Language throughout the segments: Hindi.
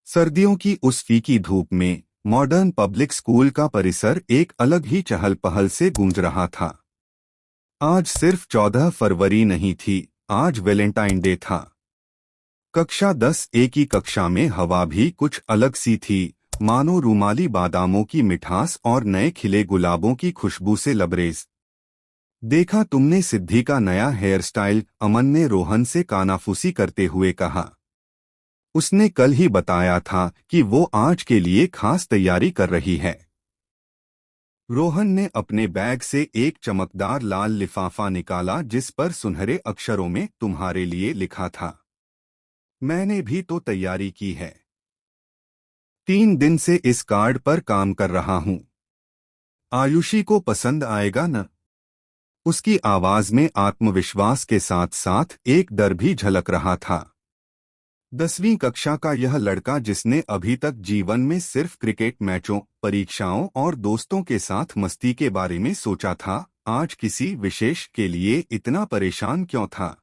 सर्दियों की उस फीकी धूप में मॉडर्न पब्लिक स्कूल का परिसर एक अलग ही चहल पहल से गूंज रहा था। आज सिर्फ 14 फरवरी नहीं थी, आज वैलेंटाइन डे था। कक्षा 10A की कक्षा में हवा भी कुछ अलग सी थी, मानो रूमाली बादामों की मिठास और नए खिले गुलाबों की खुशबू से लबरेज। देखा तुमने सिद्धि का नया हेयर स्टाइल? अमन ने रोहन से कानाफूसी करते हुए कहा। उसने कल ही बताया था कि वो आज के लिए खास तैयारी कर रही है। रोहन ने अपने बैग से एक चमकदार लाल लिफाफा निकाला जिस पर सुनहरे अक्षरों में तुम्हारे लिए लिखा था। मैंने भी तो तैयारी की है। 3 दिन से इस कार्ड पर काम कर रहा हूँ। आयुषी को पसंद आएगा न? उसकी आवाज में आत्मविश्वास के साथ साथ एक डर भी झलक रहा था। 10वीं कक्षा का यह लड़का जिसने अभी तक जीवन में सिर्फ क्रिकेट मैचों, परीक्षाओं और दोस्तों के साथ मस्ती के बारे में सोचा था, आज किसी विशेष के लिए इतना परेशान क्यों था?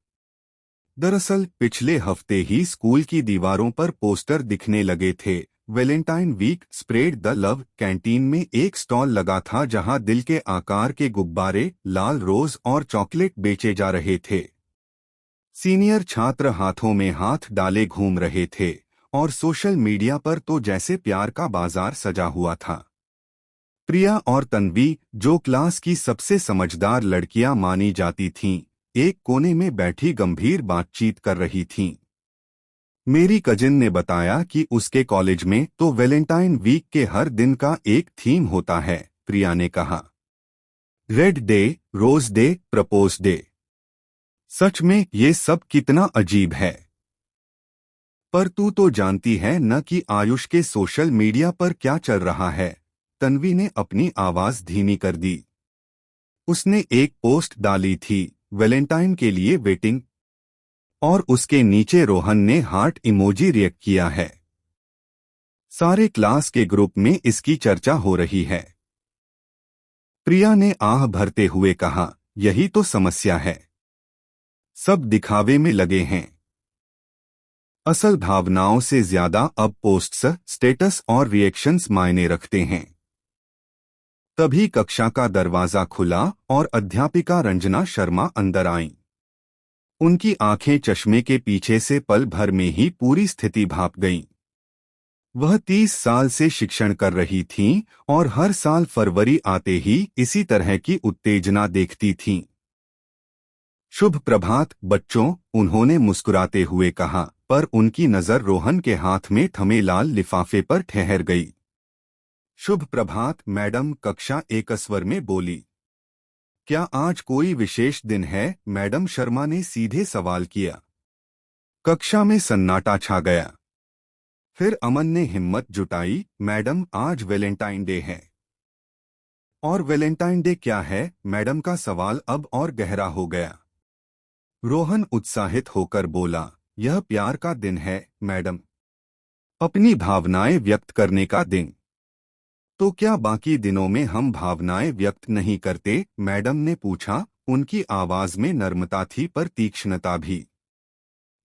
दरअसल पिछले हफ्ते ही स्कूल की दीवारों पर पोस्टर दिखने लगे थे। Valentine week spread the love. Canteen में एक स्टॉल लगा था जहां दिल के आकार के गुब्बारे, लाल रोज और चॉकलेट बेचे जा रहे थे। सीनियर छात्र हाथों में हाथ डाले घूम रहे थे और सोशल मीडिया पर तो जैसे प्यार का बाजार सजा हुआ था। प्रिया और तन्वी, जो क्लास की सबसे समझदार लड़कियां मानी जाती थीं, एक कोने में बैठी गंभीर बातचीत कर रही थीं। मेरी कजिन ने बताया कि उसके कॉलेज में तो वैलेंटाइन वीक के हर दिन का एक थीम होता है, प्रिया ने कहा। Red day, rose day, propose day. सच में ये सब कितना अजीब है। पर तू तो जानती है न कि आयुष के सोशल मीडिया पर क्या चल रहा है। तन्वी ने अपनी आवाज धीमी कर दी। उसने एक पोस्ट डाली थी, वैलेंटाइन के लिए वेटिंग, और उसके नीचे रोहन ने हार्ट इमोजी रिएक्ट किया है। सारे क्लास के ग्रुप में इसकी चर्चा हो रही है। प्रिया ने आह भरते हुए कहा, यही तो समस्या है। सब दिखावे में लगे हैं। असल भावनाओं से ज्यादा अब पोस्ट्स, स्टेटस और रिएक्शंस मायने रखते हैं। तभी कक्षा का दरवाजा खुला और अध्यापिका रंजना शर्मा अंदर आईं। उनकी आंखें चश्मे के पीछे से पल भर में ही पूरी स्थिति भाप गईं। वह 30 साल से शिक्षण कर रही थीं और हर साल फरवरी आते ही इसी तरह की उत्तेजना देखती थीं। शुभ प्रभात बच्चों, उन्होंने मुस्कुराते हुए कहा, पर उनकी नजर रोहन के हाथ में थमे लाल लिफाफे पर ठहर गई। शुभ प्रभात मैडम, कक्षा एक स्वर में बोली। क्या आज कोई विशेष दिन है? मैडम शर्मा ने सीधे सवाल किया। कक्षा में सन्नाटा छा गया। फिर अमन ने हिम्मत जुटाई, मैडम आज वैलेंटाइन डे है। और वैलेंटाइन डे क्या है? मैडम का सवाल अब और गहरा हो गया। रोहन उत्साहित होकर बोला, यह प्यार का दिन है मैडम, अपनी भावनाएं व्यक्त करने का दिन। तो क्या बाकी दिनों में हम भावनाएं व्यक्त नहीं करते? मैडम ने पूछा। उनकी आवाज में नर्मता थी पर तीक्ष्णता भी।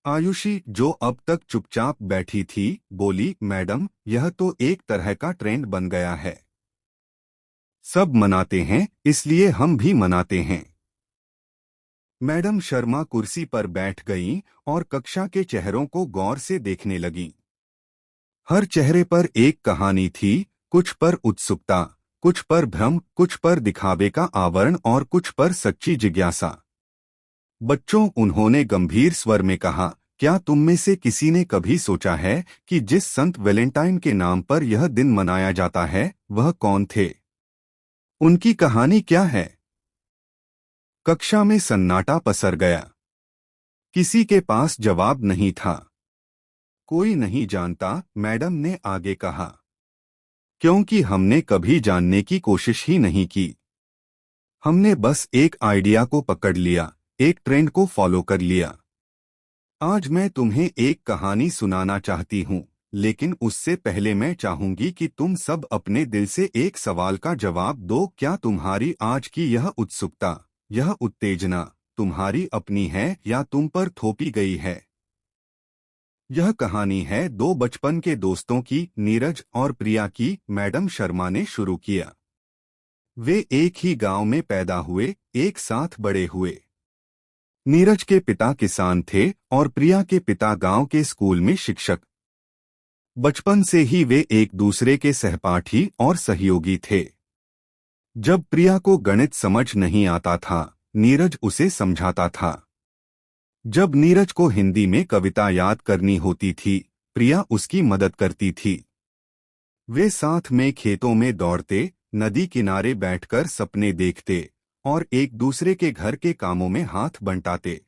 आयुषी, जो अब तक चुपचाप बैठी थी, बोली, मैडम यह तो एक तरह का ट्रेंड बन गया है। सब मनाते हैं इसलिए हम भी मनाते हैं। मैडम शर्मा कुर्सी पर बैठ गईं और कक्षा के चेहरों को गौर से देखने लगीं। हर चेहरे पर एक कहानी थी, कुछ पर उत्सुकता, कुछ पर भ्रम, कुछ पर दिखावे का आवरण और कुछ पर सच्ची जिज्ञासा। बच्चों, उन्होंने गंभीर स्वर में कहा, क्या तुम में से किसी ने कभी सोचा है कि जिस संत वैलेंटाइन के नाम पर यह दिन मनाया जाता है, वह कौन थे? उनकी कहानी क्या है? कक्षा में सन्नाटा पसर गया। किसी के पास जवाब नहीं था। कोई नहीं जानता, मैडम ने आगे कहा, क्योंकि हमने कभी जानने की कोशिश ही नहीं की। हमने बस एक आइडिया को पकड़ लिया, एक ट्रेंड को फॉलो कर लिया। आज मैं तुम्हें एक कहानी सुनाना चाहती हूँ, लेकिन उससे पहले मैं चाहूंगी कि तुम सब अपने दिल से एक सवाल का जवाब दो। क्या तुम्हारी आज की यह उत्सुकता, यह उत्तेजना तुम्हारी अपनी है या तुम पर थोपी गई है? यह कहानी है दो बचपन के दोस्तों की, नीरज और प्रिया की। मैडम शर्मा ने शुरू किया। वे एक ही गांव में पैदा हुए, एक साथ बड़े हुए। नीरज के पिता किसान थे और प्रिया के पिता गांव के स्कूल में शिक्षक। बचपन से ही वे एक दूसरे के सहपाठी और सहयोगी थे। जब प्रिया को गणित समझ नहीं आता था, नीरज उसे समझाता था। जब नीरज को हिंदी में कविता याद करनी होती थी, प्रिया उसकी मदद करती थी। वे साथ में खेतों में दौड़ते, नदी किनारे बैठकर सपने देखते और एक दूसरे के घर के कामों में हाथ बंटाते।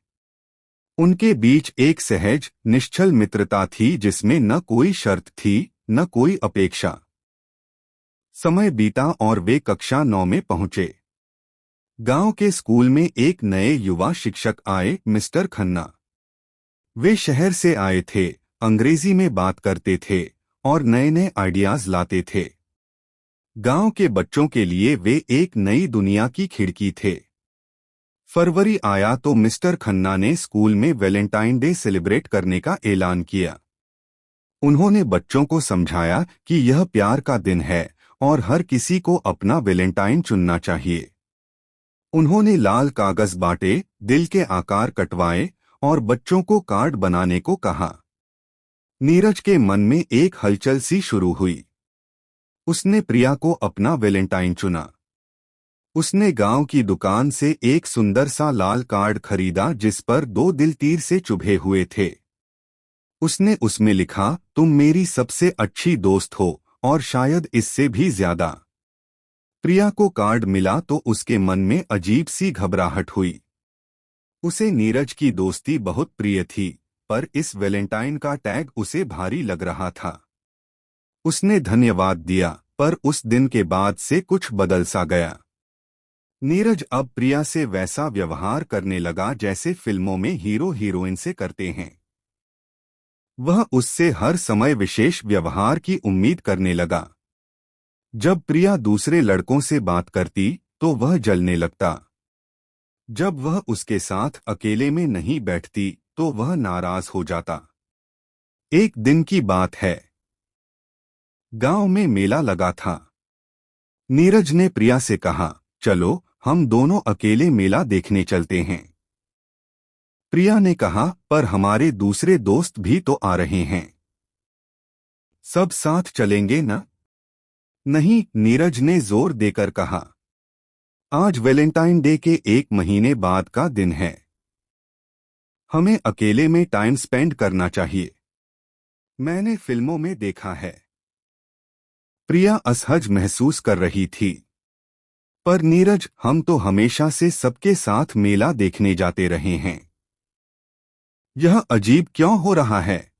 उनके बीच एक सहज, निश्चल मित्रता थी जिसमें न कोई शर्त थी, न कोई अपेक्षा। समय बीता और वे कक्षा 9 में पहुंचे। गांव के स्कूल में एक नए युवा शिक्षक आए, मिस्टर खन्ना। वे शहर से आए थे, अंग्रेजी में बात करते थे और नए नए आइडियाज लाते थे। गांव के बच्चों के लिए वे एक नई दुनिया की खिड़की थे। फरवरी आया तो मिस्टर खन्ना ने स्कूल में वैलेंटाइन डे सेलिब्रेट करने का ऐलान किया। उन्होंने बच्चों को समझाया कि यह प्यार का दिन है और हर किसी को अपना वैलेंटाइन चुनना चाहिए। उन्होंने लाल कागज बांटे, दिल के आकार कटवाए और बच्चों को कार्ड बनाने को कहा। नीरज के मन में एक हलचल सी शुरू हुई। उसने प्रिया को अपना वैलेंटाइन चुना। उसने गांव की दुकान से एक सुंदर सा लाल कार्ड खरीदा जिस पर 2 दिल तीर से चुभे हुए थे। उसने उसमें लिखा, तुम मेरी सबसे अच्छी दोस्त हो और शायद इससे भी ज्यादा। प्रिया को कार्ड मिला तो उसके मन में अजीब सी घबराहट हुई। उसे नीरज की दोस्ती बहुत प्रिय थी, पर इस वैलेंटाइन का टैग उसे भारी लग रहा था। उसने धन्यवाद दिया, पर उस दिन के बाद से कुछ बदल सा गया। नीरज अब प्रिया से वैसा व्यवहार करने लगा जैसे फिल्मों में हीरो हीरोइन से करते हैं। वह उससे हर समय विशेष व्यवहार की उम्मीद करने लगा। जब प्रिया दूसरे लड़कों से बात करती तो वह जलने लगता। जब वह उसके साथ अकेले में नहीं बैठती तो वह नाराज हो जाता। एक दिन की बात है। गांव में मेला लगा था। नीरज ने प्रिया से कहा, चलो हम दोनों अकेले मेला देखने चलते हैं। प्रिया ने कहा, पर हमारे दूसरे दोस्त भी तो आ रहे हैं। सब साथ चलेंगे न? नहीं, नीरज ने जोर देकर कहा। आज वैलेंटाइन डे के 1 महीने बाद का दिन है। हमें अकेले में टाइम स्पेंड करना चाहिए। मैंने फिल्मों में देखा है। प्रिया असहज महसूस कर रही थी। पर नीरज, हम तो हमेशा से सबके साथ मेला देखने जाते रहे हैं। यह अजीब क्यों हो रहा है?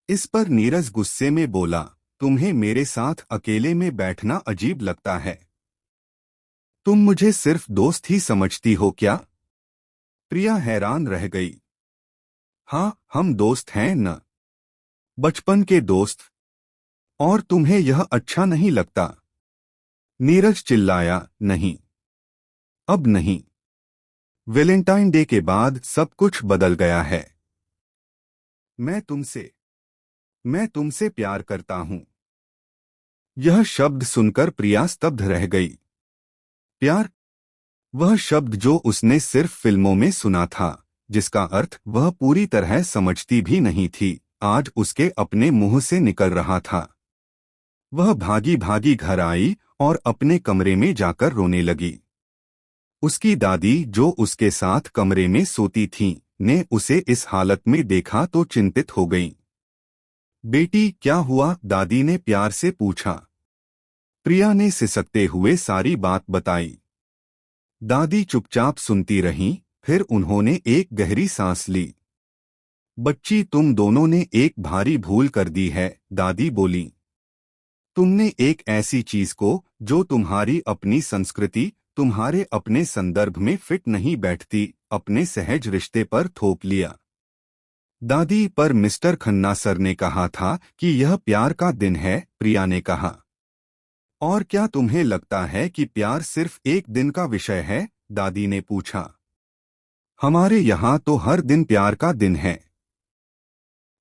इस पर नीरज गुस्से में बोला, तुम्हें मेरे साथ अकेले में बैठना अजीब लगता है। तुम मुझे सिर्फ दोस्त ही समझती हो क्या? प्रिया हैरान रह गई। हाँ, हम दोस्त हैं न, बचपन के दोस्त। और तुम्हें यह अच्छा नहीं लगता? नीरज चिल्लाया, नहीं, अब नहीं। वैलेंटाइन डे के बाद सब कुछ बदल गया है। मैं तुमसे प्यार करता हूं। यह शब्द सुनकर प्रिया स्तब्ध रह गई। प्यार? वह शब्द जो उसने सिर्फ फिल्मों में सुना था, जिसका अर्थ वह पूरी तरह समझती भी नहीं थी, आज उसके अपने मुंह से निकल रहा था। वह भागी भागी घर आई और अपने कमरे में जाकर रोने लगी। उसकी दादी, जो उसके साथ कमरे में सोती थीं, ने उसे इस हालत में देखा तो चिंतित हो गईं। बेटी, क्या हुआ? दादी ने प्यार से पूछा। प्रिया ने सिसकते हुए सारी बात बताई। दादी चुपचाप सुनती रहीं, फिर उन्होंने एक गहरी सांस ली। बच्ची, तुम दोनों ने एक भारी भूल कर दी है, दादी बोली। तुमने एक ऐसी चीज को, जो तुम्हारी अपनी संस्कृति, तुम्हारे अपने संदर्भ में फिट नहीं बैठती, अपने सहज रिश्ते पर थोप लिया। दादी, पर मिस्टर खन्ना सर ने कहा था कि यह प्यार का दिन है, प्रिया ने कहा। और क्या तुम्हें लगता है कि प्यार सिर्फ एक दिन का विषय है? दादी ने पूछा। हमारे यहाँ तो हर दिन प्यार का दिन है।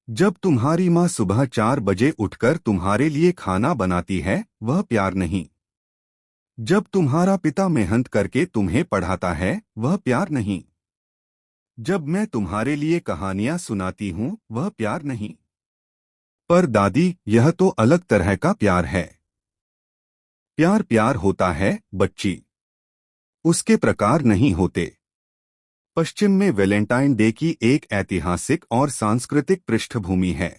जब तुम्हारी माँ सुबह 4 बजे उठकर तुम्हारे लिए खाना बनाती है, वह प्यार नहीं। जब तुम्हारा पिता मेहनत करके तुम्हें पढ़ाता है, वह प्यार नहीं। जब मैं तुम्हारे लिए कहानियां सुनाती हूँ, वह प्यार नहीं। पर दादी, यह तो अलग तरह का प्यार है। प्यार प्यार होता है, बच्ची। उसके प्रकार नहीं होते। पश्चिम में वैलेंटाइन डे की एक ऐतिहासिक और सांस्कृतिक पृष्ठभूमि है,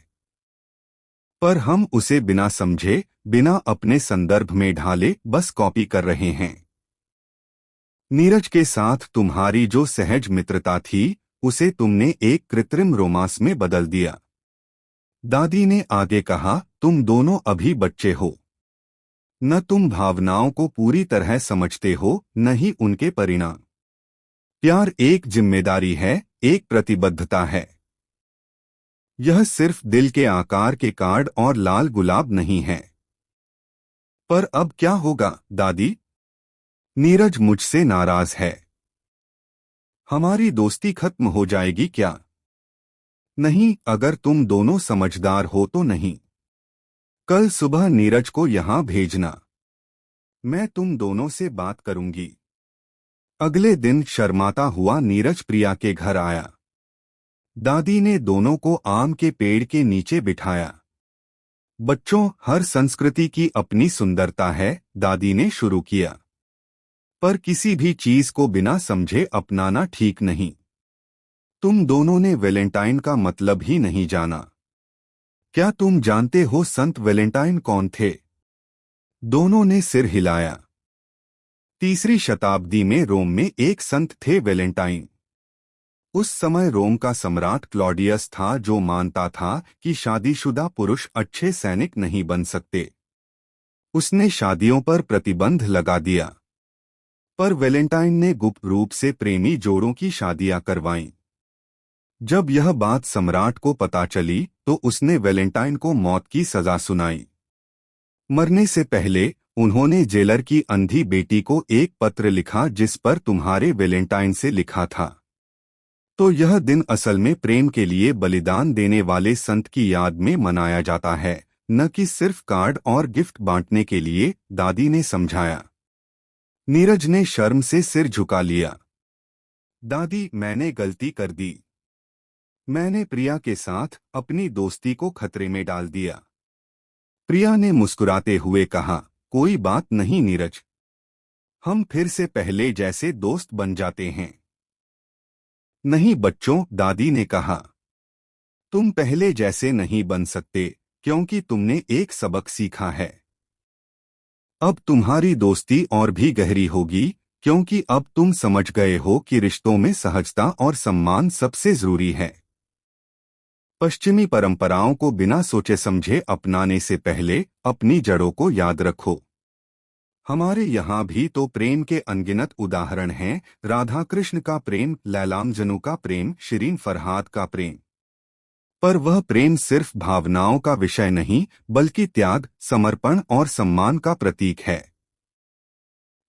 पर हम उसे बिना समझे, बिना अपने संदर्भ में ढाले बस कॉपी कर रहे हैं। नीरज के साथ तुम्हारी जो सहज मित्रता थी, उसे तुमने एक कृत्रिम रोमांस में बदल दिया। दादी ने आगे कहा, तुम दोनों अभी बच्चे हो। न तुम भावनाओं को पूरी तरह समझते हो, न ही उनके परिणाम। प्यार एक जिम्मेदारी है, एक प्रतिबद्धता है। यह सिर्फ दिल के आकार के कार्ड और लाल गुलाब नहीं है। पर अब क्या होगा, दादी? नीरज मुझसे नाराज है। हमारी दोस्ती खत्म हो जाएगी क्या? नहीं, अगर तुम दोनों समझदार हो तो नहीं। कल सुबह नीरज को यहां भेजना। मैं तुम दोनों से बात करूंगी। अगले दिन शर्माता हुआ नीरज प्रिया के घर आया। दादी ने दोनों को आम के पेड़ के नीचे बिठाया। बच्चों, हर संस्कृति की अपनी सुंदरता है, दादी ने शुरू किया। पर किसी भी चीज को बिना समझे अपनाना ठीक नहीं। तुम दोनों ने वैलेंटाइन का मतलब ही नहीं जाना। क्या तुम जानते हो संत वैलेंटाइन कौन थे? दोनों ने सिर हिलाया। 3री शताब्दी में रोम में एक संत थे वैलेंटाइन। उस समय रोम का सम्राट क्लॉडियस था, जो मानता था कि शादीशुदा पुरुष अच्छे सैनिक नहीं बन सकते। उसने शादियों पर प्रतिबंध लगा दिया। पर वैलेंटाइन ने गुप्त रूप से प्रेमी जोड़ों की शादियां करवाईं। जब यह बात सम्राट को पता चली, तो उसने वैलेंटाइन को मौत की सजा सुनाई। मरने से पहले उन्होंने जेलर की अंधी बेटी को एक पत्र लिखा, जिस पर तुम्हारे वैलेंटाइन से लिखा था। तो यह दिन असल में प्रेम के लिए बलिदान देने वाले संत की याद में मनाया जाता है, न कि सिर्फ कार्ड और गिफ्ट बांटने के लिए, दादी ने समझाया। नीरज ने शर्म से सिर झुका लिया। दादी, मैंने गलती कर दी। मैंने प्रिया के साथ अपनी दोस्ती को खतरे में डाल दिया। प्रिया ने मुस्कुराते हुए कहा, कोई बात नहीं नीरज। हम फिर से पहले जैसे दोस्त बन जाते हैं। नहीं बच्चों, दादी ने कहा। तुम पहले जैसे नहीं बन सकते, क्योंकि तुमने एक सबक सीखा है। अब तुम्हारी दोस्ती और भी गहरी होगी, क्योंकि अब तुम समझ गए हो कि रिश्तों में सहजता और सम्मान सबसे जरूरी है। पश्चिमी परंपराओं को बिना सोचे समझे अपनाने से पहले अपनी जड़ों को याद रखो। हमारे यहाँ भी तो प्रेम के अनगिनत उदाहरण हैं। राधा कृष्ण का प्रेम, लैलामजनू का प्रेम, शिरीन फरहाद का प्रेम। पर वह प्रेम सिर्फ भावनाओं का विषय नहीं, बल्कि त्याग, समर्पण और सम्मान का प्रतीक है।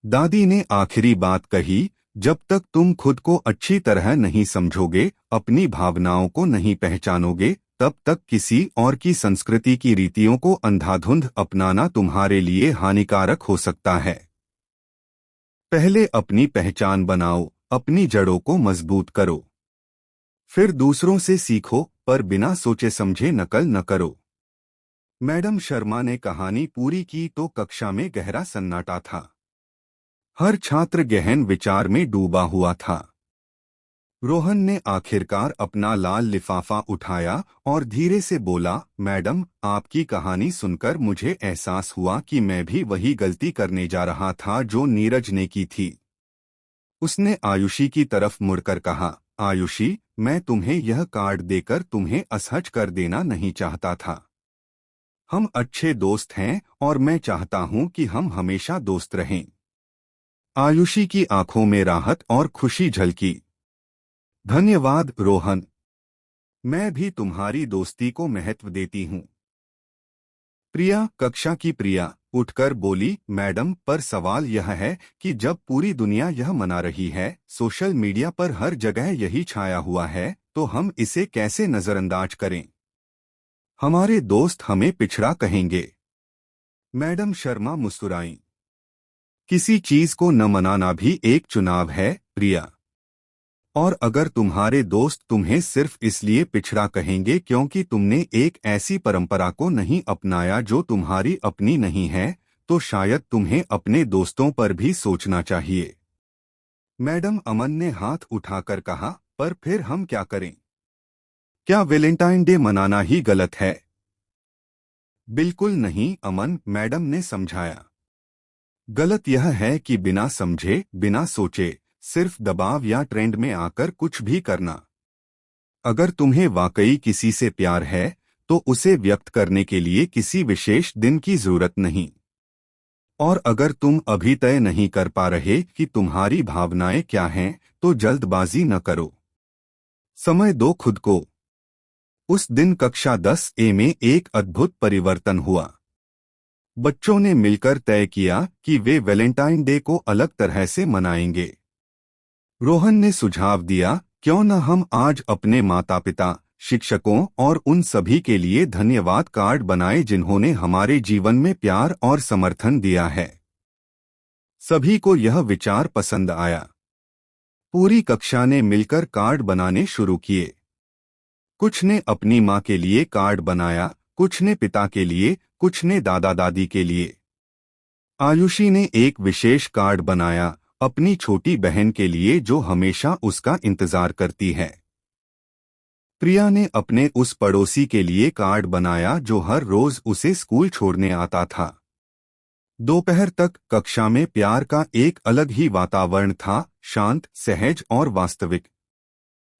दादी ने आखिरी बात कही, जब तक तुम खुद को अच्छी तरह नहीं समझोगे, अपनी भावनाओं को नहीं पहचानोगे, तब तक किसी और की संस्कृति की रीतियों को अंधाधुंध अपनाना तुम्हारे लिए हानिकारक हो सकता है। पहले अपनी पहचान बनाओ, अपनी जड़ों को मजबूत करो। फिर दूसरों से सीखो, पर बिना सोचे समझे नकल न करो। मैडम शर्मा ने कहानी पूरी की तो कक्षा में गहरा सन्नाटा था। हर छात्र गहन विचार में डूबा हुआ था। रोहन ने आखिरकार अपना लाल लिफाफा उठाया और धीरे से बोला, मैडम, आपकी कहानी सुनकर मुझे एहसास हुआ कि मैं भी वही गलती करने जा रहा था जो नीरज ने की थी। उसने आयुषी की तरफ मुड़कर कहा, आयुषी, मैं तुम्हें यह कार्ड देकर तुम्हें असहज कर देना नहीं चाहता था। हम अच्छे दोस्त हैं और मैं चाहता हूं कि हम हमेशा दोस्त रहें। आयुषी की आंखों में राहत और खुशी झलकी। धन्यवाद रोहन, मैं भी तुम्हारी दोस्ती को महत्व देती हूँ। प्रिया, कक्षा की प्रिया, उठकर बोली, मैडम, पर सवाल यह है कि जब पूरी दुनिया यह मना रही है, सोशल मीडिया पर हर जगह यही छाया हुआ है, तो हम इसे कैसे नजरअंदाज करें? हमारे दोस्त हमें पिछड़ा कहेंगे। मैडम शर्मा मुस्कुराईं। किसी चीज को न मनाना भी एक चुनाव है, प्रिया। और अगर तुम्हारे दोस्त तुम्हें सिर्फ इसलिए पिछड़ा कहेंगे क्योंकि तुमने एक ऐसी परंपरा को नहीं अपनाया जो तुम्हारी अपनी नहीं है, तो शायद तुम्हें अपने दोस्तों पर भी सोचना चाहिए। मैडम अमन ने हाथ उठाकर कहा, पर फिर हम क्या करें? क्या वैलेंटाइन डे मनाना ही गलत है? बिल्कुल नहीं अमन, मैडम ने समझाया। गलत यह है कि बिना समझे, बिना सोचे, सिर्फ दबाव या ट्रेंड में आकर कुछ भी करना। अगर तुम्हें वाकई किसी से प्यार है तो उसे व्यक्त करने के लिए किसी विशेष दिन की जरूरत नहीं। और अगर तुम अभी तय नहीं कर पा रहे कि तुम्हारी भावनाएं क्या हैं, तो जल्दबाजी न करो। समय दो खुद को। उस दिन कक्षा 10 ए में एक अद्भुत परिवर्तन हुआ। बच्चों ने मिलकर तय किया कि वे वैलेंटाइन डे को अलग तरह से मनाएंगे। रोहन ने सुझाव दिया, क्यों न हम आज अपने माता पिता, शिक्षकों और उन सभी के लिए धन्यवाद कार्ड बनाएं जिन्होंने हमारे जीवन में प्यार और समर्थन दिया है। सभी को यह विचार पसंद आया। पूरी कक्षा ने मिलकर कार्ड बनाने शुरू किए। कुछ ने अपनी माँ के लिए कार्ड बनाया, कुछ ने पिता के लिए, कुछ ने दादा दादी के लिए। आयुषी ने एक विशेष कार्ड बनाया, अपनी छोटी बहन के लिए जो हमेशा उसका इंतजार करती है। प्रिया ने अपने उस पड़ोसी के लिए कार्ड बनाया जो हर रोज उसे स्कूल छोड़ने आता था। दोपहर तक कक्षा में प्यार का एक अलग ही वातावरण था, शांत, सहज और वास्तविक।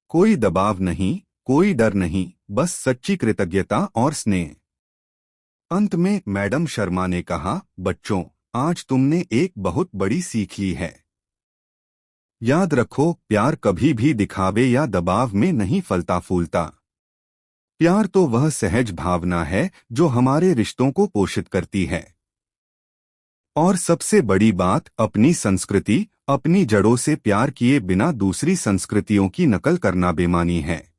कोई दबाव नहीं, कोई डर नहीं, बस सच्ची कृतज्ञता और स्नेह। अंत में मैडम शर्मा ने कहा, बच्चों, आज तुमने एक बहुत बड़ी सीख ली है। याद रखो, प्यार कभी भी दिखावे या दबाव में नहीं फलता फूलता। प्यार तो वह सहज भावना है जो हमारे रिश्तों को पोषित करती है। और सबसे बड़ी बात, अपनी संस्कृति, अपनी जड़ों से प्यार किए बिना दूसरी संस्कृतियों की नकल करना बेईमानी है।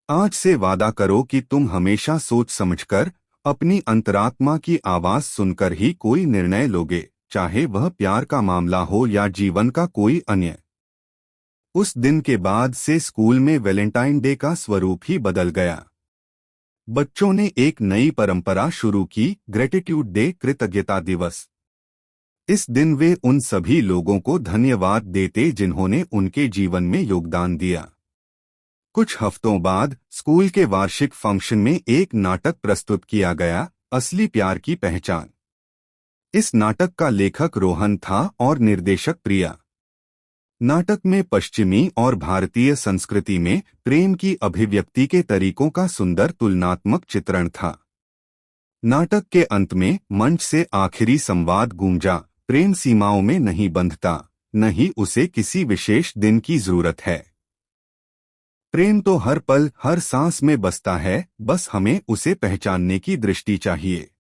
आज से वादा करो कि तुम हमेशा सोच समझकर, अपनी अंतरात्मा की आवाज सुनकर ही कोई निर्णय लोगे, चाहे वह प्यार का मामला हो या जीवन का कोई अन्य। उस दिन के बाद से स्कूल में वैलेंटाइन डे का स्वरूप ही बदल गया। बच्चों ने एक नई परंपरा शुरू की, ग्रेटिट्यूड डे, कृतज्ञता दिवस। इस दिन वे उन सभी लोगों को धन्यवाद देते जिन्होंने उनके जीवन में योगदान दिया। कुछ हफ्तों बाद स्कूल के वार्षिक फंक्शन में एक नाटक प्रस्तुत किया गया, असली प्यार की पहचान। इस नाटक का लेखक रोहन था और निर्देशक प्रिया। नाटक में पश्चिमी और भारतीय संस्कृति में प्रेम की अभिव्यक्ति के तरीकों का सुंदर तुलनात्मक चित्रण था। नाटक के अंत में मंच से आखिरी संवाद गूंजा, प्रेम सीमाओं में नहीं बंधता, न ही उसे किसी विशेष दिन की जरूरत है। प्रेम तो हर पल, हर सांस में बसता है, बस हमें उसे पहचानने की दृष्टि चाहिए।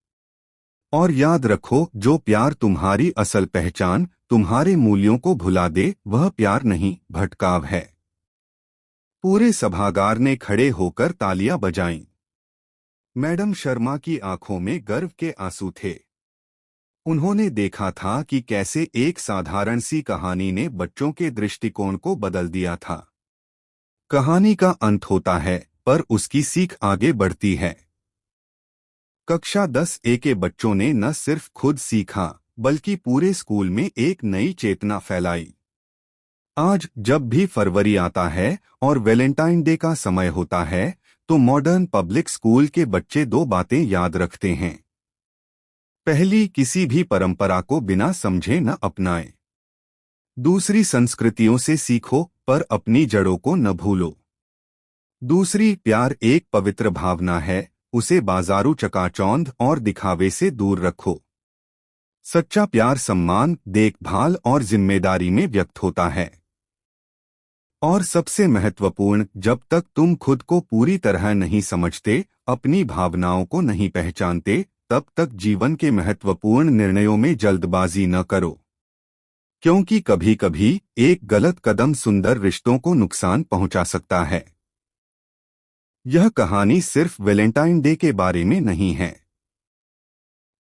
और याद रखो, जो प्यार तुम्हारी असल पहचान, तुम्हारे मूल्यों को भुला दे, वह प्यार नहीं, भटकाव है। पूरे सभागार ने खड़े होकर तालियां बजाईं। मैडम शर्मा की आंखों में गर्व के आंसू थे। उन्होंने देखा था कि कैसे एक साधारण सी कहानी ने बच्चों के दृष्टिकोण को बदल दिया था। कहानी का अंत होता है, पर उसकी सीख आगे बढ़ती है। कक्षा 10 ए के बच्चों ने न सिर्फ खुद सीखा, बल्कि पूरे स्कूल में एक नई चेतना फैलाई। आज जब भी फरवरी आता है और वैलेंटाइन डे का समय होता है, तो मॉडर्न पब्लिक स्कूल के बच्चे दो बातें याद रखते हैं। पहली, किसी भी परंपरा को बिना समझे न अपनाएं। दूसरी, संस्कृतियों से सीखो पर अपनी जड़ों को न भूलो। दूसरी, प्यार एक पवित्र भावना है, उसे बाजारू चकाचौंध और दिखावे से दूर रखो। सच्चा प्यार सम्मान, देखभाल और जिम्मेदारी में व्यक्त होता है। और सबसे महत्वपूर्ण, जब तक तुम खुद को पूरी तरह नहीं समझते, अपनी भावनाओं को नहीं पहचानते, तब तक जीवन के महत्वपूर्ण निर्णयों में जल्दबाजी न करो। क्योंकि कभी कभी एक गलत कदम सुंदर रिश्तों को नुकसान पहुंचा सकता है। यह कहानी सिर्फ वैलेंटाइन डे के बारे में नहीं है।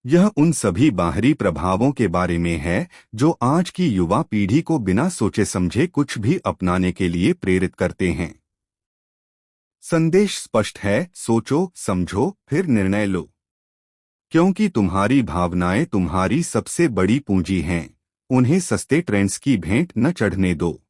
यह उन सभी बाहरी प्रभावों के बारे में है जो आज की युवा पीढ़ी को बिना सोचे समझे कुछ भी अपनाने के लिए प्रेरित करते हैं। संदेश स्पष्ट है, सोचो, समझो, फिर निर्णय लो। क्योंकि तुम्हारी भावनाएं तुम्हारी सबसे बड़ी पूंजी हैं, उन्हें सस्ते ट्रेंड्स की भेंट न चढ़ने दो।